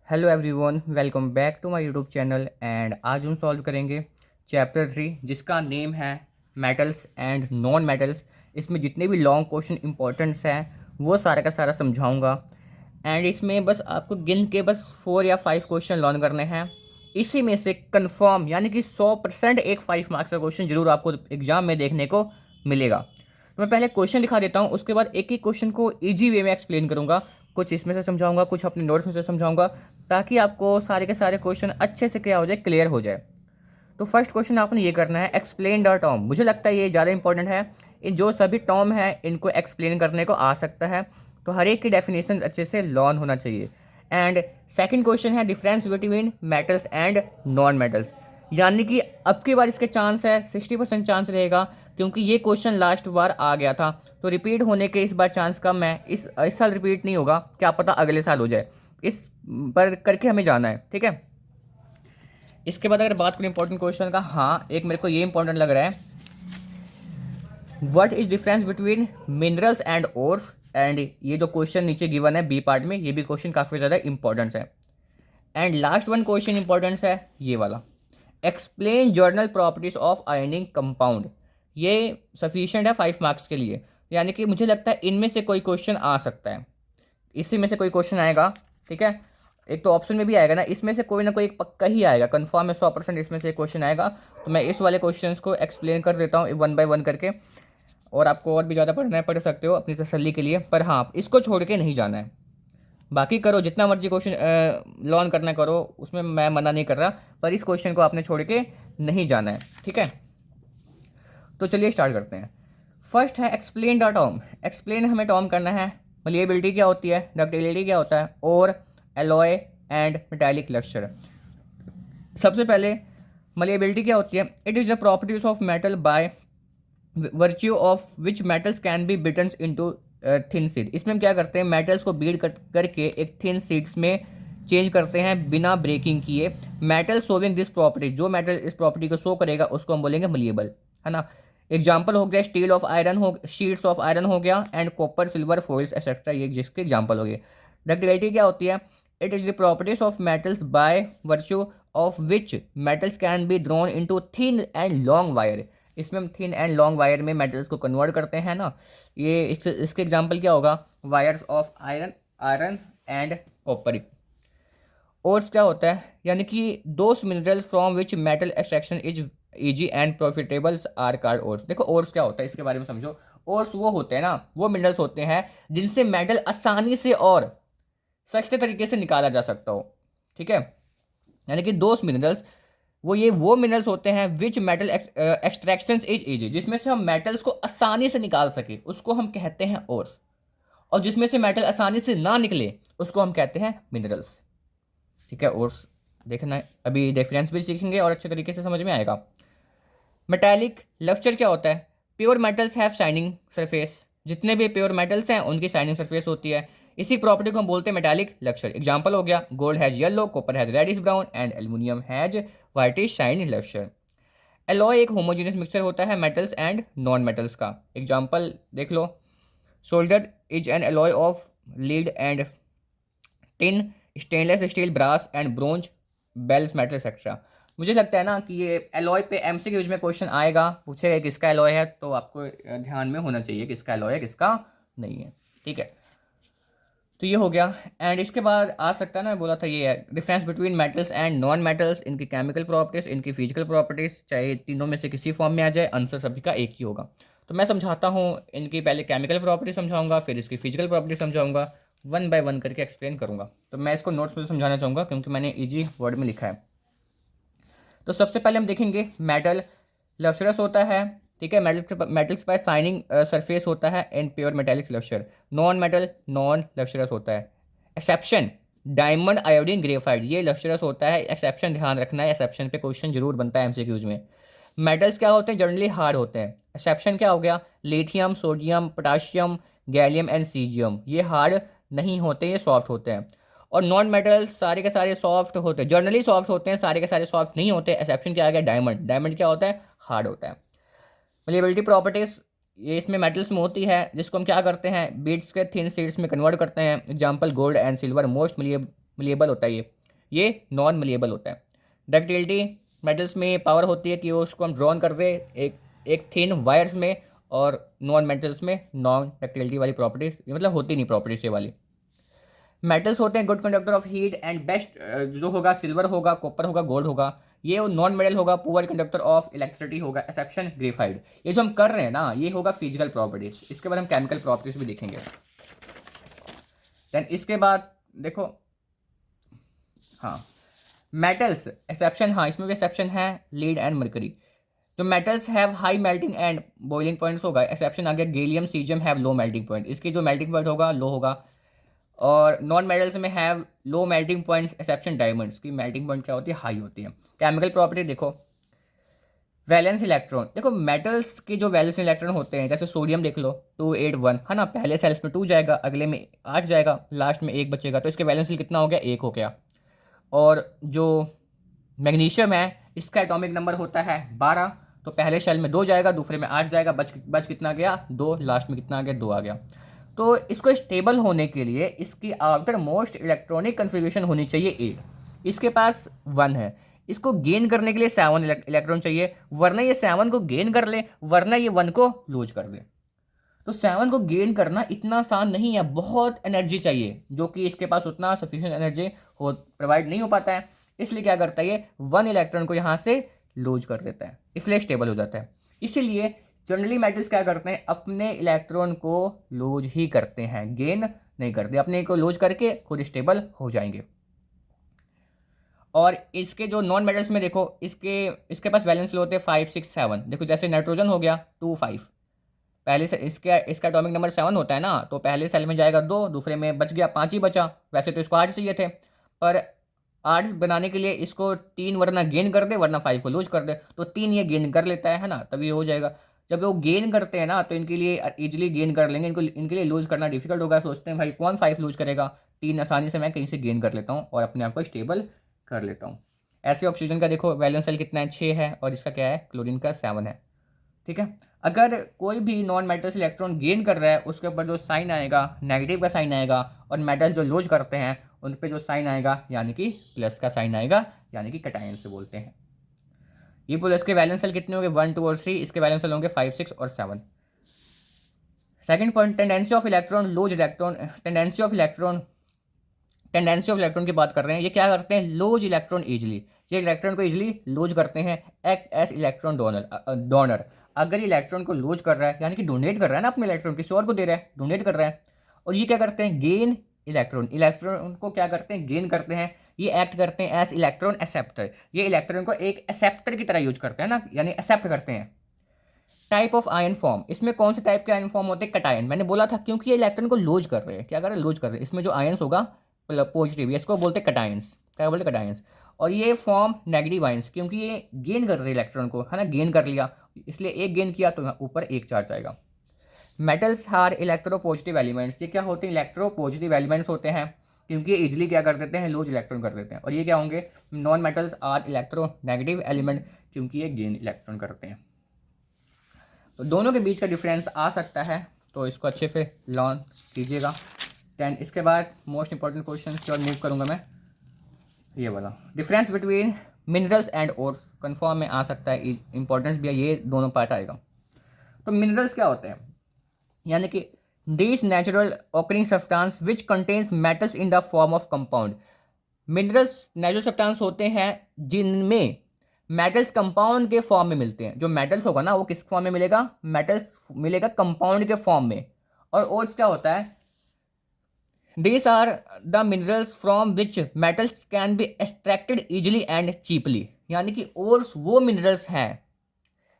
Hello everyone, welcome back to my YouTube channel. And आज हम solve करेंगे chapter 3 जिसका नेम है मेटल्स एंड नॉन मेटल्स। इसमें जितने भी लॉन्ग क्वेश्चन इंपॉर्टेंट्स हैं वो सारा का सारा समझाऊंगा। एंड इसमें बस आपको गिन के बस 4 या 5 क्वेश्चन लर्न करने हैं। इसी में से कंफर्म यानी कि 100% एक 5 मार्क्स का क्वेश्चन जरूर आपको एग्जाम में देखने को मिलेगा। तो मैं पहले क्वेश्चन दिखा देता हूँ, उसके बाद एक एक क्वेश्चन को इजी वे में एक्सप्लेन करूँगा। कुछ इसमें से समझाऊंगा, कुछ अपने नोट्स में से समझाऊंगा, ताकि आपको सारे के सारे क्वेश्चन अच्छे से क्या हो जाए, क्लियर हो जाए। तो फर्स्ट क्वेश्चन आपने ये करना है, एक्सप्लेन द टर्म। मुझे लगता है ये ज़्यादा इंपॉर्टेंट है। इन जो सभी टर्म है इनको एक्सप्लेन करने को आ सकता है, तो हर एक की डेफिनेशन अच्छे से लर्न होना चाहिए। एंड सेकंड क्वेश्चन है difference between metals and non metals. यानी कि अब की बार इसके चांस है 60% चांस रहेगा, क्योंकि ये क्वेश्चन लास्ट बार आ गया था। तो रिपीट होने के इस बार चांस कम है। इस साल रिपीट नहीं होगा, क्या पता अगले साल हो जाए। इस पर करके हमें जाना है, ठीक है। इसके बाद अगर बात करें इंपॉर्टेंट क्वेश्चन का, हाँ एक मेरे को ये इंपॉर्टेंट लग रहा है, what is difference between minerals and ores. And ये जो क्वेश्चन नीचे गिवन है बी पार्ट में, ये भी क्वेश्चन काफ़ी ज़्यादा इंपॉर्टेंस है। And last one question importance है ये वाला, explain journal properties of ironing compound. ये सफिशिएंट है 5 मार्क्स के लिए। यानी कि मुझे लगता है इनमें से कोई क्वेश्चन आ सकता है, इसी में से कोई क्वेश्चन आएगा, ठीक है। एक तो ऑप्शन में भी आएगा ना, इसमें से कोई ना कोई एक पक्का ही आएगा, कंफर्म है 100% इसमें से एक क्वेश्चन आएगा। तो मैं इस वाले क्वेश्चंस को एक्सप्लेन कर देता हूँ वन बाय वन करके। और आपको और भी ज़्यादा पढ़ना है पढ़ सकते हो अपनी तसल्ली के लिए, पर हाँ इसको छोड़ के नहीं जाना है। बाकी करो जितना मर्जी क्वेश्चन लर्न करना करो, उसमें मैं मना नहीं कर रहा, पर इस क्वेश्चन को आपने छोड़ के नहीं जाना है, ठीक है। तो चलिए स्टार्ट करते हैं। फर्स्ट है एक्सप्लेन द टर्म। एक्सप्लेन हमें टर्म करना है। मलिएबिलिटी क्या होती है, डक्टिलिटी क्या होता है, और एलॉय एंड मेटालिक लक्चर। सबसे पहले मलिएबिलिटी क्या होती है, it is the properties of metal by virtue of which metals can be beaten into thin sheet. इसमें हम क्या करते हैं, मेटल्स को बीट करके एक थिन सीड्स में चेंज करते हैं बिना ब्रेकिंग किए। मेटल सोविंग दिस प्रॉपर्टी, जो मेटल इस प्रॉपर्टी को शो करेगा उसको हम बोलेंगे मलिएबल, है ना। एग्जाम्पल हो गया स्टील ऑफ आयरन, हो शीट्स ऑफ आयरन हो गया, and copper silver foils etcetera, ये जिसके एग्जाम्पल हो गए। डक्टिलिटी क्या होती है, it is the properties of metals bye virtue of which metals can be drawn into thin and long wire. इसमें हम थिन एंड लॉन्ग वायर में मेटल्स को कन्वर्ट करते हैं ना। ये इसके एग्जांपल क्या होगा, wires of iron, iron and copper. Ores क्या होता है, यानी कि those minerals from which metal extraction is easy and profitable are called ores. देखो ओर्स क्या होता है, इसके बारे में समझो। ओर्स वो होते हैं ना, वो मिनरल्स होते हैं जिनसे मेटल आसानी से और सस्ते तरीके से निकाला जा सकता हो, ठीक है। यानी कि दोस मिनरल्स, वो मिनरल्स होते हैं विच मेटल एक्सट्रैक्शन इज इजी, जिसमें से हम मेटल्स को आसानी से निकाल सके उसको हम कहते हैं ओर्स। और जिसमें से मेटल आसानी से ना निकले उसको हम कहते हैं मिनरल्स, ठीक है। ओर्स देखना है, अभी डिफरेंस भी सीखेंगे और अच्छे तरीके से समझ में आएगा। मेटालिक लक्चर क्या होता है, pure metals have shining surface. जितने भी प्योर मेटल्स हैं उनकी शाइनिंग सरफेस होती है। इसी प्रॉपर्टी को हम बोलते हैं मेटालिक लक्चर। एग्जांपल हो गया, gold has yellow, copper has reddish brown, and aluminium has whitish shine lustre. Alloy एक होमोजेनियस मिक्सचर होता है मेटल्स एंड नॉन मेटल्स का। एग्जांपल देख लो, solder is an alloy of lead and tin, stainless steel, brass and bronze, bells metal etcetera. मुझे लगता है ना कि ये एलॉय पे एमसीक्यूज में क्वेश्चन आएगा, पूछेगा किसका एलॉय है, तो आपको ध्यान में होना चाहिए किसका एलॉय है किसका नहीं है, ठीक है। तो ये हो गया। एंड इसके बाद आ सकता है ना, बोला था ये है difference between metals and non metals, इनकी केमिकल प्रॉपर्टीज, इनकी फिजिकल प्रॉपर्टीज, चाहे तीनों में से किसी फॉर्म में आ जाए, आंसर सभी का एक ही होगा। तो मैं समझाता हूँ, इनकी पहले केमिकल प्रॉपर्टीज समझाऊंगा, फिर इसकी फिजिकल प्रॉपर्टीज समझाऊंगा, वन बाय वन करके एक्सप्लेन करूंगा। तो मैं इसको नोट्स में समझाना चाहूँगा क्योंकि मैंने ईजी वर्ड में लिखा है। तो सबसे पहले हम देखेंगे मेटल लस्ट्रस होता है, ठीक है। मेटल्स पर शाइनिंग सरफेस होता है in pure metallic lustre. Non metal non lustrous होता है। एक्सेप्शन डायमंड, आयोडीन, ग्रेफाइट, ये लस्ट्रस होता है। एक्सेप्शन ध्यान रखना है, एक्सेप्शन पे क्वेश्चन जरूर बनता है एमसीक्यूज में। मेटल्स क्या होते हैं, जनरली हार्ड होते हैं। एक्सेप्शन क्या हो गया, lithium, sodium, potassium, gallium and caesium, ये हार्ड नहीं होते, ये सॉफ्ट होते हैं। और नॉन मेटल्स सारे के सारे सॉफ्ट होते हैं, जनरली सॉफ्ट होते हैं, सारे के सारे सॉफ्ट नहीं होते। एक्सेप्शन क्या आ गया, डायमंड। डायमंड क्या होता है, हार्ड होता है। मलिएबिलिटी प्रॉपर्टीज, ये इसमें मेटल्स में होती है, जिसको हम क्या करते हैं, बीट्स के थिन शीट्स में कन्वर्ट करते हैं। Example gold and silver most malleable होता है ये नॉन मलिएबल होता है। डक्टिलिटी मेटल्स में पावर होती है कि उसको हम ड्रॉन कर दे एक एक थिन वायर्स में, और नॉन मेटल्स में नॉन डक्टिलिटी वाली प्रॉपर्टीज, मतलब होती नहीं प्रॉपर्टीज ये वाली। मेटल्स होते हैं good conductor of heat and best जो होगा सिल्वर होगा, कॉपर होगा, गोल्ड होगा। ये नॉन मेटल होगा पुअर कंडक्टर ऑफ इलेक्ट्रिसिटी होगा, एक्सेप्शन ग्रेफाइट। ये जो हम कर रहे हैं ना ये होगा फिजिकल प्रॉपर्टीज। इसके बाद हम केमिकल प्रॉपर्टीज भी देखेंगे। देन इसके बाद देखो, हाँ मेटल्स एक्सेप्शन, हाँ इसमें भी एक्सेप्शन है, लीड एंड मरकरी। जो metals have high melting and boiling points होगा, एक्सेप्शन आ गया gallium caesium have low melting point, इसकी जो मेल्टिंग पॉइंट होगा लो होगा। और नॉन मेटल्स में have low melting points, exception diamonds की मेल्टिंग पॉइंट क्या होती है, हाई होती है। केमिकल प्रॉपर्टी देखो, वैलेंस इलेक्ट्रॉन, देखो मेटल्स के जो वैलेंस इलेक्ट्रॉन होते हैं, जैसे सोडियम देख लो 281 है ना, पहले सेल्स में 2 जाएगा, अगले में 8 जाएगा, लास्ट में 1 बचेगा, तो इसके वैलेंस कितना हो गया, 1 हो गया। और जो मैग्नीशियम है इसका एटॉमिक नंबर होता है 12, तो पहले शेल में 2 जाएगा, दूसरे में 8 जाएगा, बच कितना गया, 2, लास्ट में कितना आ गया, 2 आ गया। तो इसको स्टेबल होने के लिए इसकी आउटर मोस्ट इलेक्ट्रॉनिक कन्फिग्रेशन होनी चाहिए ए, इसके पास 1 है। इसको गेन करने के लिए 7 इलेक्ट्रॉन चाहिए, वरना ये 7 को गेन कर ले, वरना ये 1 को लूज कर दे। तो 7 को गेन करना इतना आसान नहीं है, बहुत एनर्जी चाहिए, जो कि इसके पास उतना सफिशिएंट एनर्जी हो प्रोवाइड नहीं हो पाता है। इसलिए क्या करता है, ये 1 इलेक्ट्रॉन को यहाँ से लूज कर देता है, इसलिए स्टेबल हो जाता है। इसीलिए जनरली मेटल्स क्या करते हैं, अपने इलेक्ट्रॉन को लूज ही करते हैं, गेन नहीं करते, अपने को लूज करके खुद स्टेबल हो जाएंगे। और इसके जो नॉन मेटल्स में देखो, इसके पास वैलेंस लो होते हैं 5 6 7। देखो जैसे नाइट्रोजन हो गया 2 5, पहले से इसका एटॉमिक नंबर 7 होता है ना, तो पहले सेल में जाएगा 2, दूसरे में बच गया 5 ही बचा। वैसे तो इसको 8 चाहिए थे, पर 8 बनाने के लिए इसको 3 वरना गेन कर दे, वरना 5 को लूज कर दे, तो 3 ये गेन कर लेता है ना, तभी हो जाएगा। जब वो गेन करते हैं ना तो इनके लिए इजीली गेन कर लेंगे, इनके लिए लूज करना डिफिकल्ट होगा। सोचते हैं भाई कौन 5 लूज करेगा, 3 आसानी से मैं कहीं से गेन कर लेता हूँ और अपने आप को स्टेबल कर लेता हूँ। ऐसे ऑक्सीजन का देखो वैलेंस सेल कितना है, 6 है, और इसका क्या है, क्लोरीन का 7 है। ठीक है, अगर कोई भी नॉन मेटल्स इलेक्ट्रॉन गेन कर रहा है उसके ऊपर जो साइन आएगा नेगेटिव का साइन आएगा, और मेटल जो लूज करते हैं उन पे जो साइन आएगा यानी कि प्लस का साइन आएगा, यानी कि कैटायन से बोलते हैं। ये प्लस के वैलेंस सेल कितने होंगे, 1 2 और 3, इसके वैलेंस सेल होंगे 5 6 और 7। Second point, tendency of electron lose electron, tendency of electron की बात कर रहे हैं। ये क्या करते हैं, लूज इलेक्ट्रॉन इजीली, ये इलेक्ट्रॉन को इजीली लूज करते हैं, एक्ट एज इलेक्ट्रॉन डोनर। अगर ये इलेक्ट्रॉन को लूज कर रहा है यानी कि डोनेट कर रहा है ना, अपने इलेक्ट्रॉन किसी और को दे रहा है, डोनेट कर रहा है। और ये क्या करते हैं, गेन इलेक्ट्रॉन को क्या करते हैं, गेन करते हैं। ये एक्ट करते हैं एज इलेक्ट्रॉन एक्सेप्टर, ये इलेक्ट्रॉन को एक एक्सेप्टर की तरह यूज करते हैं ना, यानी एक्सेप्ट करते हैं। टाइप ऑफ आयन फॉर्म, इसमें कौन से टाइप के आयन फॉर्म होते हैं, कटायन। मैंने बोला था क्योंकि ये इलेक्ट्रॉन को लूज कर रहे हैं, क्या कर रहे हैं, लूज कर रहे हैं। इसमें जो आयंस होगा पॉजिटिव, इसको बोलते हैं कटायंस, क्या बोलते हैं, कटायंस। और ये फॉर्म नेगेटिव आयंस, क्योंकि ये गेन कर रहे हैं इलेक्ट्रॉन को, है ना, गेन कर लिया, इसलिए एक गेन किया तो यहाँ ऊपर एक चार्ज आएगा। Metals are electropositive elements, ये क्या होते हैं, इलेक्ट्रो पॉजिटिव एलिमेंट्स होते हैं, क्योंकि ये इजिली क्या कर देते हैं, लूज इलेक्ट्रॉन कर देते हैं। और ये क्या होंगे, non metals are electronegative element, क्योंकि ये गेन इलेक्ट्रॉन करते हैं। तो दोनों के बीच का डिफरेंस आ सकता है, तो इसको अच्छे से लर्न कीजिएगा। दैन इसके बाद मोस्ट इंपॉर्टेंट क्वेश्चन की ओर मूव करूँगा मैं, ये वाला difference between minerals and ores, confirm में आ सकता है, इंपॉर्टेंस भी है, ये दोनों पार्ट आएगा। तो मिनरल्स क्या होते हैं, यानी कि this natural occurring substance which contains metals in the form of compound. Minerals natural substance होते हैं जिनमें मेटल्स कंपाउंड के फॉर्म में मिलते हैं। जो मेटल्स होगा ना वो किस फॉर्म में मिलेगा, मेटल्स मिलेगा कंपाउंड के फॉर्म में। और ओर्स क्या होता है, these are the minerals from which metals can be extracted easily and cheaply, यानी कि ओर्स वो मिनरल्स हैं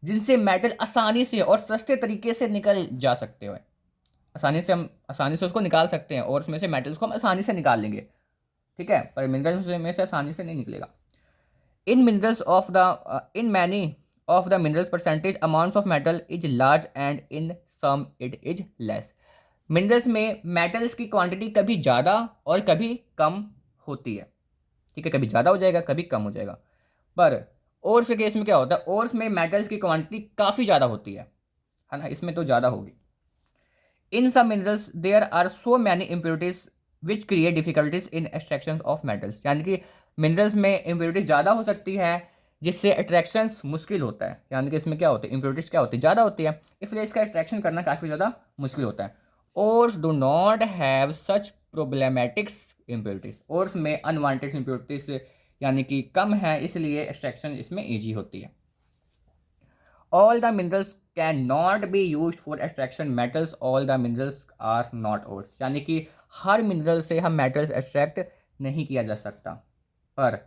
जिनसे मेटल आसानी से और सस्ते तरीके से निकल जा सकते हैं। आसानी से उसको निकाल सकते हैं, ओर्स में से मेटल्स को हम आसानी से निकाल लेंगे, ठीक है, पर मिनरल्स में से आसानी से नहीं निकलेगा। In many of the minerals percentage amounts of metal is large and in some it is less. Minerals में मेटल्स की क्वांटिटी कभी ज़्यादा और कभी कम होती है, ठीक है, कभी ज़्यादा हो जाएगा कभी कम हो जाएगा। पर ओर्स के केस में क्या होता है, ओर्स में मेटल्स की क्वांटिटी काफ़ी ज़्यादा होती है ना, इसमें तो ज़्यादा होगी। In some minerals there are so many impurities which create difficulties in extraction of metals, यानी कि मिनरल्स में इम्प्योरिटीज ज़्यादा हो सकती है जिससे एक्सट्रैक्शंस मुश्किल होता है, यानी कि इसमें क्या होता है, इम्प्योरिटीज क्या होती है, ज़्यादा होती है, इसलिए इसका एक्सट्रैक्शन करना काफ़ी ज़्यादा मुश्किल होता है। Ores do not have such problematics impurities, ores में अनवांटेड इम्प्योरिटीज यानी कि कम है, इसलिए एक्सट्रैक्शन इसमें ईजी होती है। All the minerals can not be use for extraction metals, all the minerals are not ores, यानी कि हर मिनरल से हम मेटल्स एक्सट्रैक्ट नहीं किया जा सकता, पर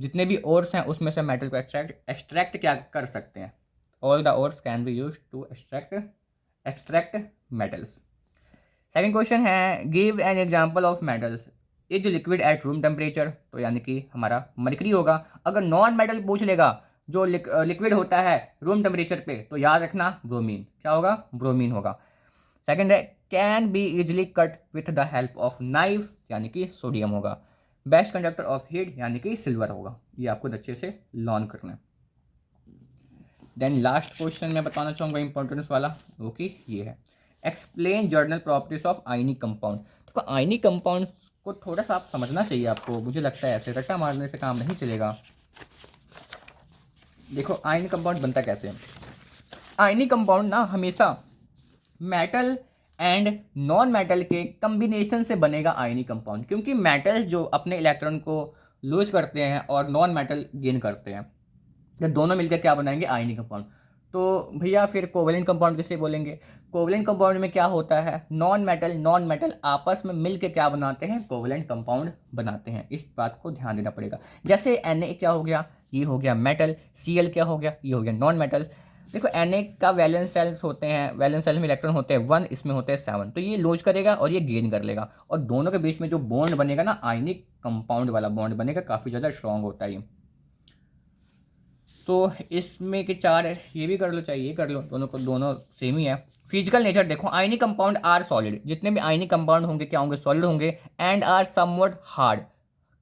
जितने भी ओर्स हैं उसमें से मेटल को एक्सट्रैक्ट क्या कर सकते हैं। All the ores can be use to extract metals. Second question है give an example of metals is liquid at room temperature, तो यानी कि हमारा मरकरी होगा। अगर नॉन मेटल पूछ लेगा जो लिक्विड होता है रूम टेम्परेचर पे, तो याद रखना ब्रोमीन, क्या होगा, ब्रोमीन होगा। सेकंड है can be easily cut with the help of knife, यानी कि सोडियम होगा। बेस्ट कंडक्टर ऑफ हीट, यानी कि सिल्वर होगा। ये आपको अच्छे से लर्न करना है। देन लास्ट क्वेश्चन मैं बताना चाहूँगा इंपॉर्टेंस वाला, वो कि ये है explain journal properties of ionic compound. तो आयनिक कंपाउंड को थोड़ा सा आप समझना चाहिए आपको, मुझे लगता है ऐसे रट्टा मारने से काम नहीं चलेगा। देखो आयनिक कंपाउंड बनता कैसे है। आयनिक कंपाउंड ना हमेशा मेटल एंड नॉन मेटल के कम्बिनेशन से बनेगा आयनिक कंपाउंड, क्योंकि मेटल जो अपने इलेक्ट्रॉन को लूज करते हैं और नॉन मेटल गेन करते हैं, तो दोनों मिलकर क्या बनाएंगे, आयनिक कंपाउंड। तो भैया फिर कोवेलेंट कंपाउंड किसे बोलेंगे। कोवेलेंट कंपाउंड में क्या होता है, नॉन मेटल आपस में मिलकर क्या बनाते हैं, कोवेलेंट कंपाउंड बनाते हैं। इस बात को ध्यान देना पड़ेगा। जैसे Na क्या हो गया, ये हो गया मेटल, Cl क्या हो गया, ये हो गया नॉन मेटल। देखो Na का वैलेंस सेल्स होते हैं, वैलेंस सेल में इलेक्ट्रॉन होते हैं 1, इसमें होते हैं 7, तो ये लूज करेगा और ये गेन कर लेगा, और दोनों के बीच में जो बॉन्ड बनेगा ना, आयनिक कंपाउंड वाला बॉन्ड बनेगा, काफ़ी ज़्यादा स्ट्रॉन्ग होता है ये। तो इसमें के 4 ये भी कर लो चाहे ये कर लो, दोनों को दोनों सेम ही है। फिजिकल नेचर देखो, आयनिक कंपाउंड आर सॉलिड, जितने भी आयनिक कंपाउंड होंगे क्या होंगे, सॉलिड होंगे। एंड आर समवट हार्ड,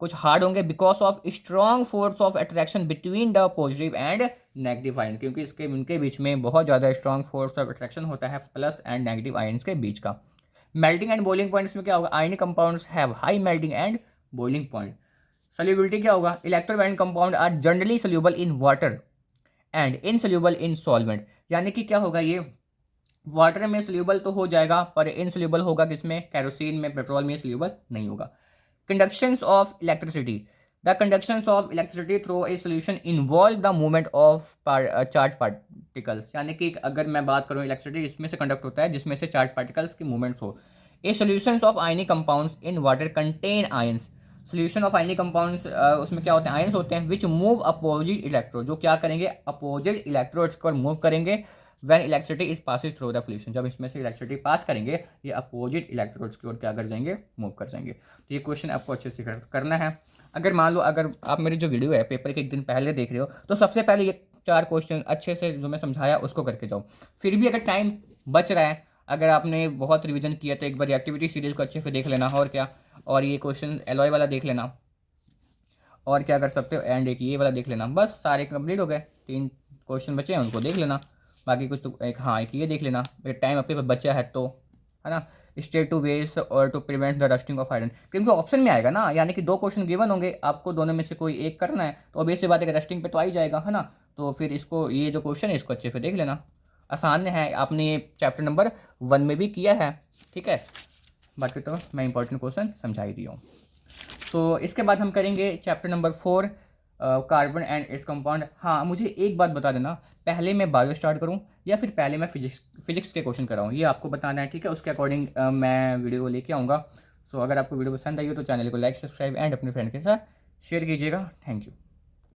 कुछ हार्ड होंगे because of strong force of attraction between the positive and negative ion, क्योंकि इसके इनके बीच में बहुत ज़्यादा स्ट्रॉन्ग फोर्स ऑफ अट्रैक्शन होता है प्लस एंड नेगेटिव आयन्स के बीच का। मेल्टिंग एंड बॉइलिंग पॉइंट्स में क्या होगा, ionic compounds have high melting and boiling point. Solubility क्या होगा, electrovalent compound are generally soluble in water and insoluble in solvent, यानी कि क्या होगा, ये वाटर में सोल्यूबल तो हो जाएगा पर इनसोल्यूबल होगा किसमें, कैरोसिन में, पेट्रोल में सोल्यूबल नहीं होगा। Conductions of electricity, the conductions of electricity through a solution involve the movement of charge particles, यानी कि अगर मैं बात करूँ इलेक्ट्रिसिटी इसमें से कंडक्ट होता है जिसमें से चार्ज पार्टिकल्स की मूवमेंट्स हो। A solutions of ionic compounds in water contain ions, solution of ionic compounds उसमें क्या होते हैं, आयंस होते हैं विच मूव अपोजिट इलेक्ट्रोड, जो क्या करेंगे, अपोजिट इलेक्ट्रोड्स को मूव करेंगे। When electricity is passes through the solution, जब इसमें से इलेक्ट्रिसिटी पास करेंगे ये अपोजिट इलेक्ट्रोड्स की ओर क्या कर जाएंगे, मूव कर जाएंगे। तो ये क्वेश्चन आपको अच्छे से करना है। अगर मान लो अगर आप मेरी जो वीडियो है पेपर के एक दिन पहले देख रहे हो, तो सबसे पहले ये 4 क्वेश्चन अच्छे से जो मैं समझाया उसको करके जाओ। फिर भी अगर टाइम बच रहा है, अगर आपने बहुत रिवीजन किया तो एक बार एक्टिविटी सीरीज को अच्छे से देख लेना, और क्या, और ये क्वेश्चन एलॉय वाला देख लेना, और क्या कर सकते हो, एंड एक ये वाला देख लेना, बस सारे कंप्लीट हो गए। 3 क्वेश्चन बचे हैं उनको देख लेना, बाकी कुछ तो एक, हाँ एक ये देख लेना, टाइम अपने पास बचा है तो, है ना। स्टे टू वेस्ट और to prevent the rusting of iron, क्योंकि ऑप्शन में आएगा ना, यानी कि 2 क्वेश्चन गिवन होंगे, आपको दोनों में से कोई एक करना है, तो अब ऐसी बात है कि रस्टिंग पे तो आ ही जाएगा, है ना। तो फिर इसको, ये जो क्वेश्चन है इसको अच्छे से देख लेना, आसान है, आपने ये चैप्टर नंबर 1 में भी किया है, ठीक है। बाकी तो मैं इंपॉर्टेंट क्वेश्चन समझा ही दिया हूँ। सो इसके बाद हम करेंगे chapter number 4 carbon and its compound. हाँ मुझे एक बात बता देना, पहले मैं बायो स्टार्ट करूँ या फिर पहले मैं फिजिक्स के क्वेश्चन कराऊँ, ये आपको बताना है, ठीक है। उसके अकॉर्डिंग मैं वीडियो लेके आऊँगा। सो अगर आपको वीडियो पसंद आई हो तो चैनल को लाइक, सब्सक्राइब एंड अपने फ्रेंड के साथ शेयर कीजिएगा। Thank you.